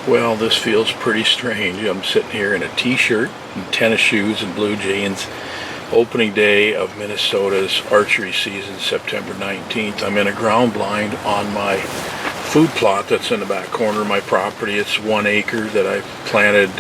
Well, this feels pretty strange. I'm sitting here in a t-shirt and tennis shoes and blue jeans. Opening day of Minnesota's archery season, September 19th. I'm in a ground blind on my food plot that's in the back corner of my property. It's 1 acre that I planted.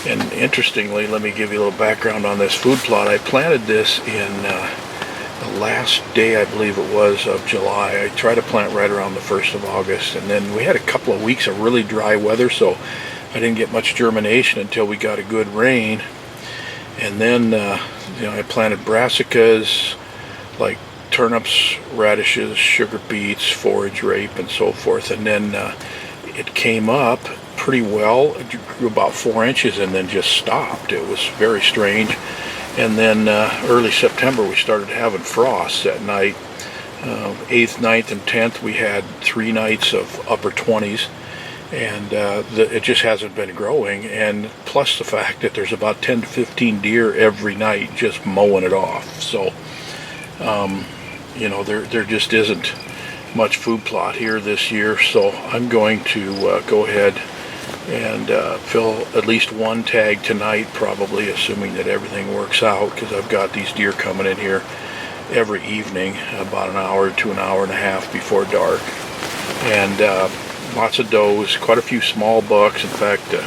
And interestingly, let me give you a little background on this food plot. I planted this in the last day, I believe it was, of July. I try to plant right around the 1st of August, and then we had a couple of weeks of really dry weather, so I didn't get much germination until we got a good rain. And then I planted brassicas like turnips, radishes, sugar beets, forage rape, and so forth. And then it came up pretty well. It grew about 4 inches and then just stopped. It was very strange. And then early September we started having frosts at night. 8th, 9th, and 10th we had 3 nights of upper 20s. And it just hasn't been growing, and plus the fact that there's about 10 to 15 deer every night just mowing it off. So there just isn't much food plot here this year, so I'm going to go ahead and fill at least 1 tag tonight, probably, assuming that everything works out, because I've got these deer coming in here every evening about an hour to an hour and a half before dark. And lots of does, quite a few small bucks. In fact, a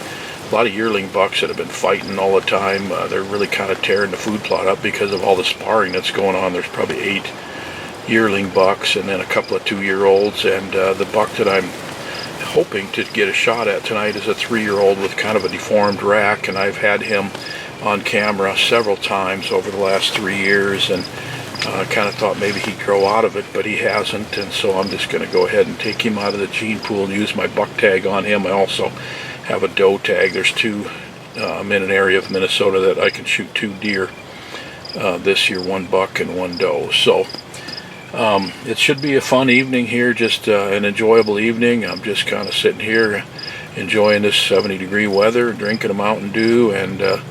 lot of yearling bucks that have been fighting all the time. They're really kind of tearing the food plot up because of all the sparring that's going on. There's probably 8 yearling bucks and then a couple of 2-year-olds. And the buck that I'm hoping to get a shot at tonight is a 3-year-old with kind of a deformed rack. And I've had him on camera several times over the last 3 years. And kind of thought maybe he'd grow out of it, but he hasn't, and so I'm just going to go ahead and take him out of the gene pool and use my buck tag on him. I also have a doe tag. There's 2. I'm in an area of Minnesota that I can shoot 2 deer this year, 1 buck and 1 doe. So it should be a fun evening here, just an enjoyable evening. I'm just kind of sitting here enjoying this 70-degree weather, drinking a Mountain Dew, and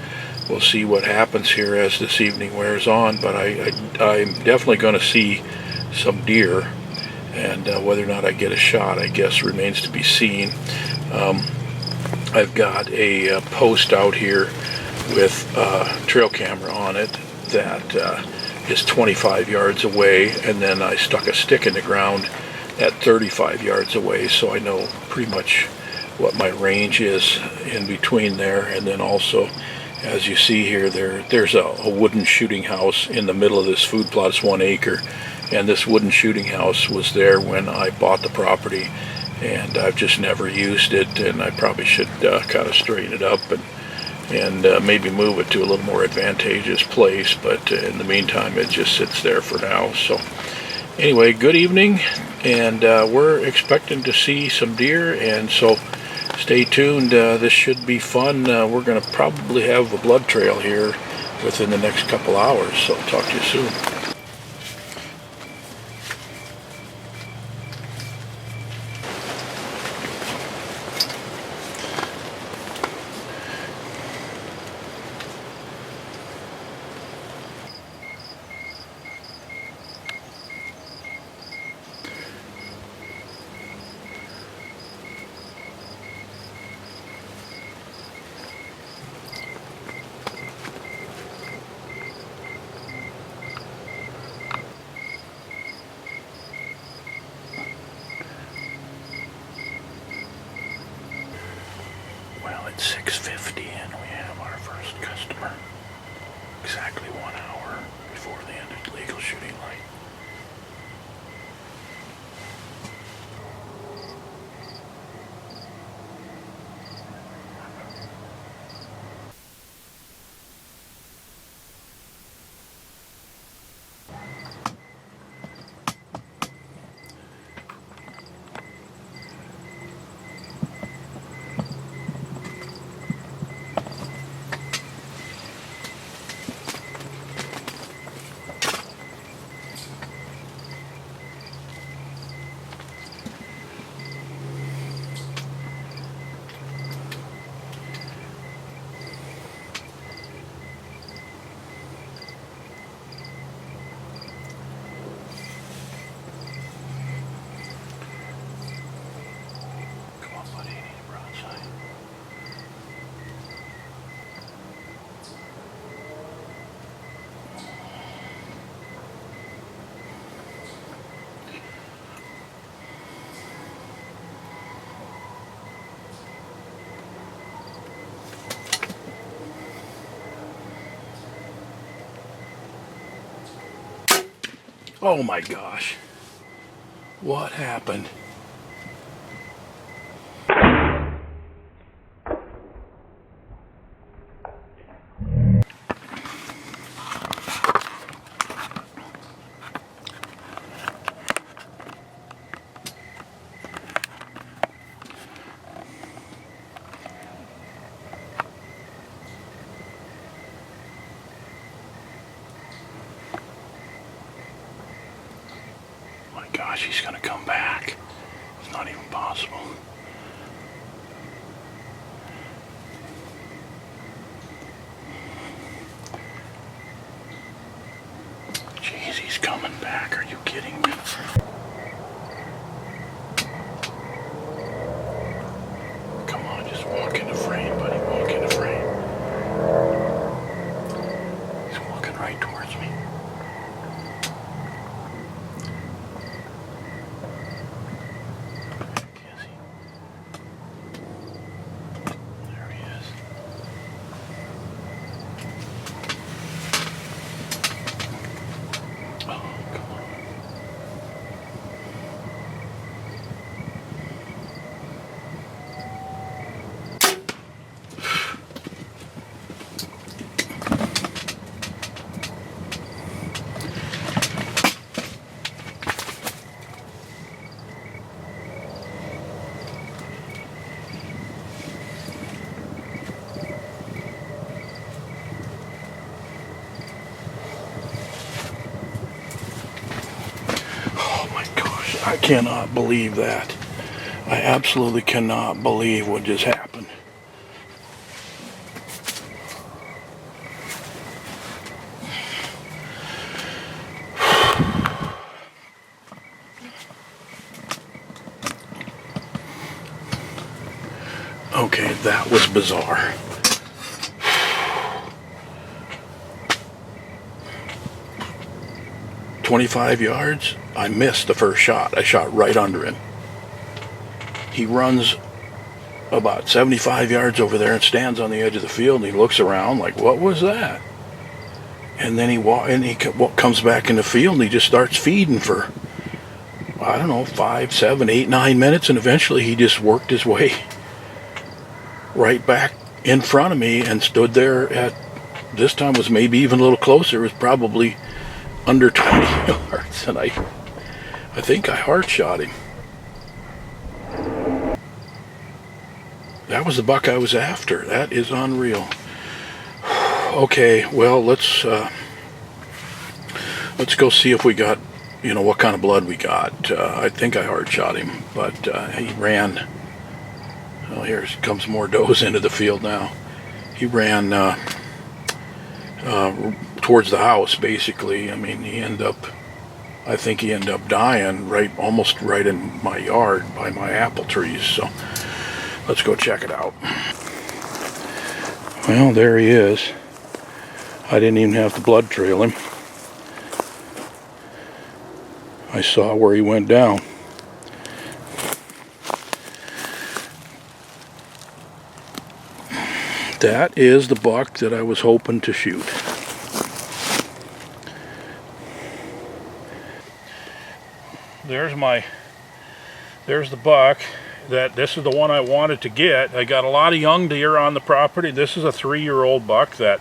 we'll see what happens here as this evening wears on. But I'm definitely going to see some deer, and whether or not I get a shot, I guess, remains to be seen. I've got a post out here with a trail camera on it that is 25 yards away, and then I stuck a stick in the ground at 35 yards away, so I know pretty much what my range is in between there. And then also, as you see here, there's a wooden shooting house in the middle of this food plot. It's 1 acre, and this wooden shooting house was there when I bought the property, and I've just never used it, and I probably should kind of straighten it up and maybe move it to a little more advantageous place, but in the meantime it just sits there for now. So anyway, good evening, and we're expecting to see some deer, and so stay tuned. This should be fun. We're going to probably have a blood trail here within the next couple hours, so talk to you soon. Well, it's 6:50 and we have our first customer. Exactly 1 hour before the end of legal shooting light. Oh my gosh. What happened? My gosh, he's gonna come back. It's not even possible. Jeez, he's coming back. Are you kidding me? Come on, just walk in the frame, buddy. Walk in the frame. He's walking right towards me. Is he? There he is. Oh, come on. I cannot believe that. I absolutely cannot believe what just happened. Okay, that was bizarre. "25 yards, I missed the first shot. I shot right under him. He runs about 75 yards over there and stands on the edge of the field, and he looks around like, what was that? And then he comes back in the field, and he just starts feeding for, I don't know, 5, 7, 8, 9 minutes, and eventually he just worked his way right back in front of me and stood there at, this time was maybe even a little closer. It was probably under 20 yards, and I think I heart shot him. That was the buck I was after. That is unreal. Okay, well, let's go see if we got, what kind of blood we got. I think I heart shot him, but he ran. Well, here comes more does into the field now. He ran towards the house, basically. I mean, I think he ended up dying almost right in my yard by my apple trees. So let's go check it out. Well, there he is. I didn't even have to blood trail him. I saw where he went down. That is the buck that I was hoping to shoot. There's the buck. This is the one I wanted to get. I got a lot of young deer on the property. This is a 3-year-old buck that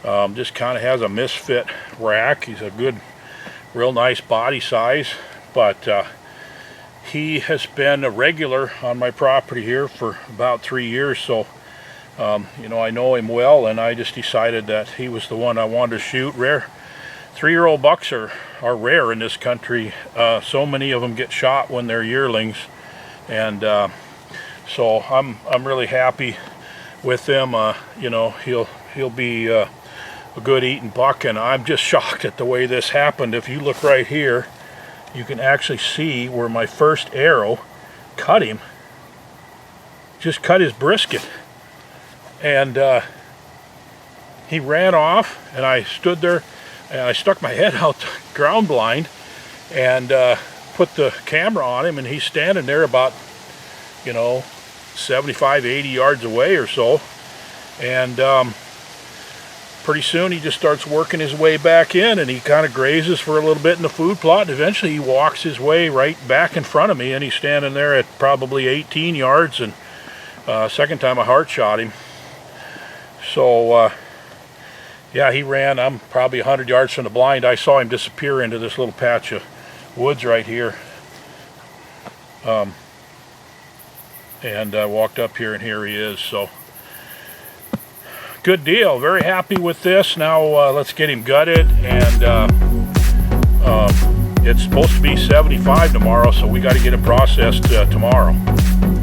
just kind of has a misfit rack. He's a good, real nice body size, but he has been a regular on my property here for about 3 years. So I know him well, and I just decided that he was the one I wanted to shoot. Rare 3-year-old bucks are rare in this country. So many of them get shot when they're yearlings, and so I'm really happy with him. He'll be a good eating buck, and I'm just shocked at the way this happened. If you look right here, you can actually see where my first arrow cut him. Just cut his brisket. And he ran off, and I stood there, and I stuck my head out the ground blind and put the camera on him, and he's standing there about, 75, 80 yards away or so. And pretty soon he just starts working his way back in, and he kind of grazes for a little bit in the food plot, and eventually he walks his way right back in front of me, and he's standing there at probably 18 yards, and second time I heart shot him. So yeah, he ran. I'm probably 100 yards from the blind. I saw him disappear into this little patch of woods right here, and walked up here, and here he is. So good deal. Very happy with this. Now let's get him gutted, and it's supposed to be 75 tomorrow, so we got to get it processed tomorrow.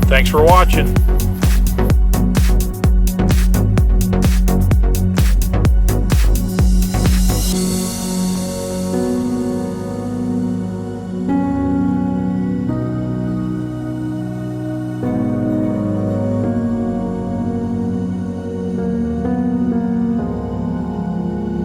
Thanks for watching.